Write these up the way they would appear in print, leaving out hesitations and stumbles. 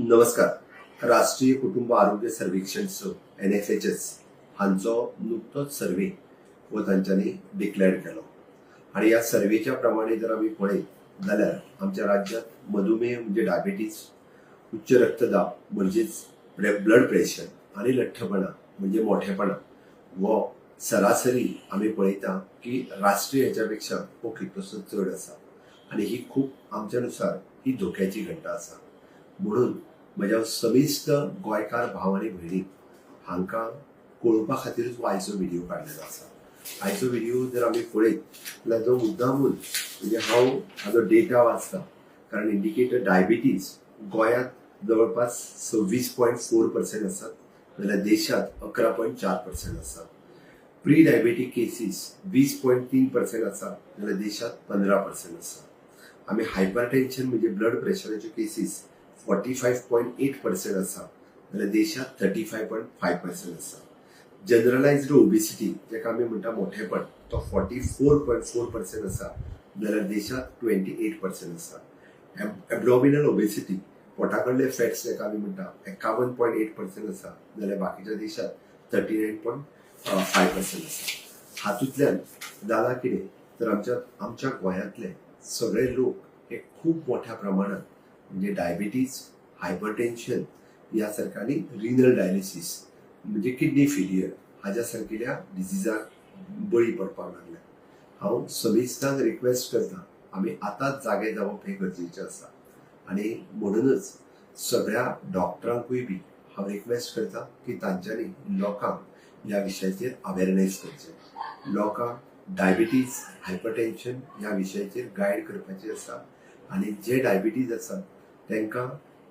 नमस्कार. राष्ट्रीय कुटुंब आरोग्य सर्वेक्षण NFHS हांचो नुकतोच सर्वे वो तांच्यांनी डिक्लेअर केलो आणि या सर्वेच्या प्रमाणे जर आम्ही पळयत जाल्यार आमच्या राज्यात मधुमेह म्हणजे डायबिटीज, उच्च रक्तदाब म्हणजेच ब्लड प्रेशर आणि लठ्ठपणा म्हणजे मोठेपणा वो सरासरी आम्ही पळयता की राष्ट्रीय हेच्यापेक्षा हो कितलोसो चड आसा आणि ही खूप आमच्यानुसार ही धोक्याची घंटा आसा. म्हणून म्हज्या समेस्त गोंयकार भाव आनी भयणी हांकां कळोवपा खातीरच हो आयचो व्हिडिओ काडलेलो आसा. आयचो व्हिडिओ जर आमी पळयत जाल्यार जो मुद्दामून म्हणजे हांव हाजो डेटा वाचता, कारण इंडिकेटर डायबिटीज गोंयांत जवळपास 26.4% आसात, जाल्यार देशात 11.4% आसात. प्री डायबेटीक केसीस 20.3% आसा, जाल्यार देशात 15% आसा. आमी हायपरटेन्शन म्हणजे ब्लड प्रेशराचे केसीस 45.8% आसा, जाल्यार देशात 35.5% आसा. जनरलायज्ड ओबेसिटी जेका आमी म्हणटा मोठेपण तो 44.4% आसा, जाल्यार देशात 28% आसा. एबडॉमिनल ओबेसिटी पोटाकडले फॅट्स जेका आमी म्हणटा 51.8% आसा, जाल्यार बाकीच्या देशात 39.5% आसा. हातूंतल्यान जाला कितें तर आमच्या गोंयांतले सगळे लोक हे खूप मोठ्या प्रमाणात म्हणजे डायबिटीज, हायपरटेन्शन यासारख्या रिनल डायलिसिस म्हणजे किडनी फेलियर हाज्या सारकिल्या डिजिजाक बळी पडपाक लागल्या. हांव समेस्तांक रिक्वेस्ट करता, आमी आतांच जागे जावप हे गरजेचें आसा आणि म्हणूनच सगळ्या डॉक्टरांकूय बी हांव रिक्वेस्ट करता की तांच्यांनी लोकांक ह्या विशयाचेर अवेरनेस करचें. लोकांक डायबिटीज, हायपरटेन्शन ह्या विशयाचेर गायड करपाचें आसा आणि जे डायबिटीज आसा तांकां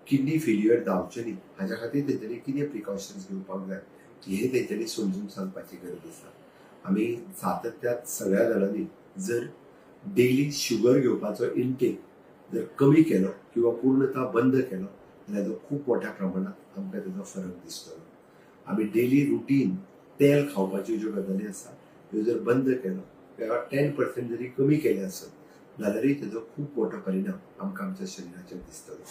किडनी फेल्युअर जावचें न्ही हाज्या खातीर तेंच्यांनी कितें प्रिकॉशन्स घेवपाक जाय हे तेंच्यांनी समजून सांगपाची गरज आसा. आमी सातत्यान सगळ्या जाणांनी जर डेली शुगर घेवपाचो इनटेक जर कमी केलो किंवा पूर्णतः बंद केलो जाल्यार तो खूप मोठ्या प्रमाणात आमकां तेजो फरक दिसतलो. आमी डेली रुटीन तेल खावपाच्यो ज्यो गजाली आसा ह्यो जर बंद केलो किंवा 10% जरी कमी केले आसत जाल्यारय तेजो खूप मोठो परिणाम आमकां आमच्या शरिराचेर दिसतलो.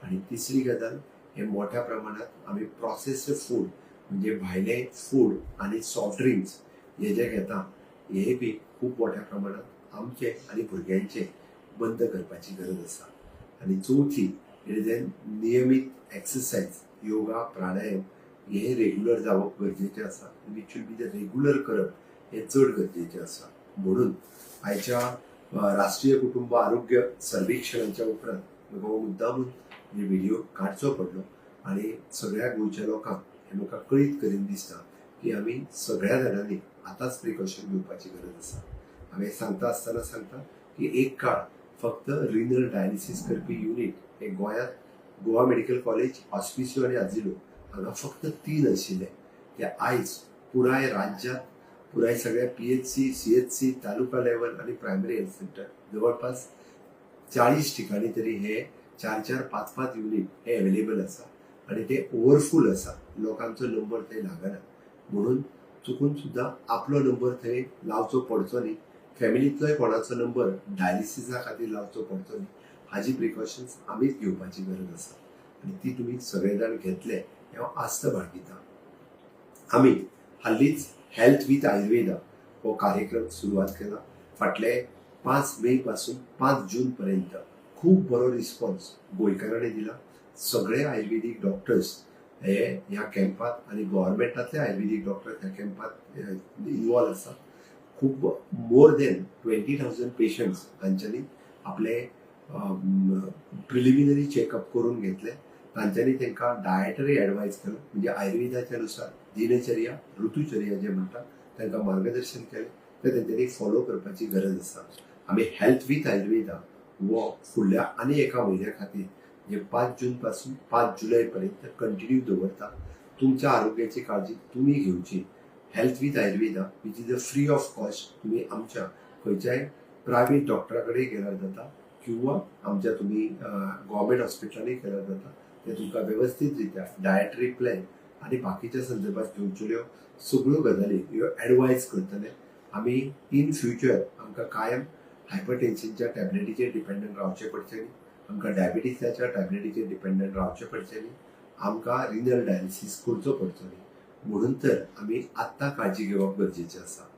आणि तिसरी गजाल हे मोठ्या प्रमाणात आमी प्रोसेस्ड फूड म्हणजे भायले फूड आणि सॉफ्ट ड्रिंक्स हे जे घेता हे बी खूप मोठ्या प्रमाणात आमचे आणि भुरग्यांचे बंद करपाची गरज आसा. आणि चौथी म्हणजे नियमित एक्सरसाइज, योगा, प्राणायाम हे रेग्युलर जावप गरजेचें आसा. Which will be the regular करप हे चड गरजेचें आसा. म्हणून आयच्या राष्ट्रीय कुटुंब आरोग्य सर्वेक्षणाच्या उपरांत म्हाका हो मुद्दामून व्हिडिओ काडचो पडलो आणि सगळ्या गोंयच्या लोकांक हे म्हाका कळीत करीन दिसता की आमी सगळ्या जाणांनी आतांच प्रिकॉशन घेवपाची गरज आसा. हांवें सांगता आसतना सांगता की एक काळ फक्त रिनल डायलिसीस करपी युनिट हे गोंयांत गोवा मेडिकल कॉलेज, हॉस्पिसियो आणि आजिलो हांगा फक्त 3 आशिल्ले. ते आयज पुराय राज्यात पुराय सगळ्या PHC, CHC, तालुका लेवल आणि प्रायमरी हेल्थ सेंटर जवळपास 40 ठिकाणी तरी हे 4-4, 5-5 युनिट हे अवेलेबल आसा आणि ते ओव्हरफुल आसा. लोकांचो नंबर थंय लागना. म्हणून चुकून सुद्धा आपलो नंबर थंय लावचो पडचो न्ही, फॅमिलींतलोय कोणाचो नंबर डायलिसिसा खातीर लावचो पडचो न्ही हाजी प्रिकॉशन्स आमीच घेवपाची गरज आसा आणि ती तुमी सगळे जाण घेतले हे हांव आस्त बाळगिता. आमी हाल्लीच हेल्थ विथ आयुर्वेदा हो कार्यक्रम सुरवात केला. फाटले 5 मे पासून 5 जून पर्यंत खूप बरो रिस्पॉन्स गोंयकारांनी दिला. सगळे आयुर्वेदिक डॉक्टर्स हे ह्या कॅम्पात आणि गव्हर्मेंटातले आयुर्वेदिक डॉक्टर ह्या कॅम्पात इन्वॉल्व आसात. खूप मोर देन 20,000 पेशंट्स हांच्यांनी आपले प्रिलिमिनरी चेकअप करून घेतले. तांच्यांनी तांकां डायटरी एडवायस केलो म्हणजे आयुर्वेदाच्या नुसार दिनचर्या, ऋतुचर्या जे म्हणटात तांकां मार्गदर्शन केलें ते तेंच्यांनी फॉलो करपाची गरज आसा. आमी हेल्थ विथ आयुर्वेदा वो फुडल्या आनी एका म्हयन्या खातीर म्हणजे 5 जून पासून 5 जुलय पर्यंत कंटिन्यू दवरता. तुमच्या आरोग्याची काळजी तुमी घेवची. Health with Ayurveda which is a free of cost. तुम्ही आमच्या खंयच्याय प्रायवेट डॉक्टरा कडेन गेल्यार जाता किंवा आमच्या तुम्ही गव्हर्मेंट हॉस्पिटलांनी केल्यार जाता. ते तुमकां व्यवस्थीत रित्या डायटरी प्लॅन आणि बाकीच्या संदर्भात घेवच्यो सगळ्यो गजाली ह्यो एडवायज करतले. आमी इन फ्युचर आमकां कायम हायपरटेन्शनच्या टॅबलेटीचेर डिपेंडंट रावचें पडचें न्ही. आमकां डायबिटीसाच्या टॅबलेटीचेर डिपेंडंट रावचें पडचें न्ही, आमकां रिनल डायलिसीस करचो पडचो न्ही. म्हणून तर आमी आत्तां काळजी घेवप गरजेचें आसा.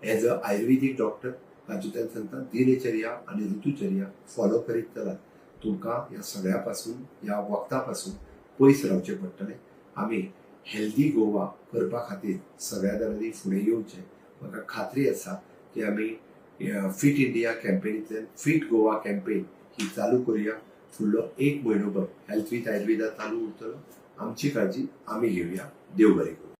एज अ आयुर्वेदीक डॉक्टर तातूंतल्यान सांगता दिनचर्या आनी ऋतुचर्या फॉलो करीत जाल्यार तुमकां ह्या सगळ्या पासून ह्या वखदा पासून पयस रावचें पडटलें. आमी हेल्दी गोवा करपा खातीर सगळ्या जाणांनी फुडें येवचें. म्हाका खात्री आसा की आमी फिट इंडिया कॅम्पेनींतल्यान फिट गोवा कॅम्पेन ही चालू करुया. फुडलो 1 म्हयनोभर हेल्थ विथ आयुर्वेदा चालू उरतलो. आमची काळजी आमी घेवया. देव बरें करूं.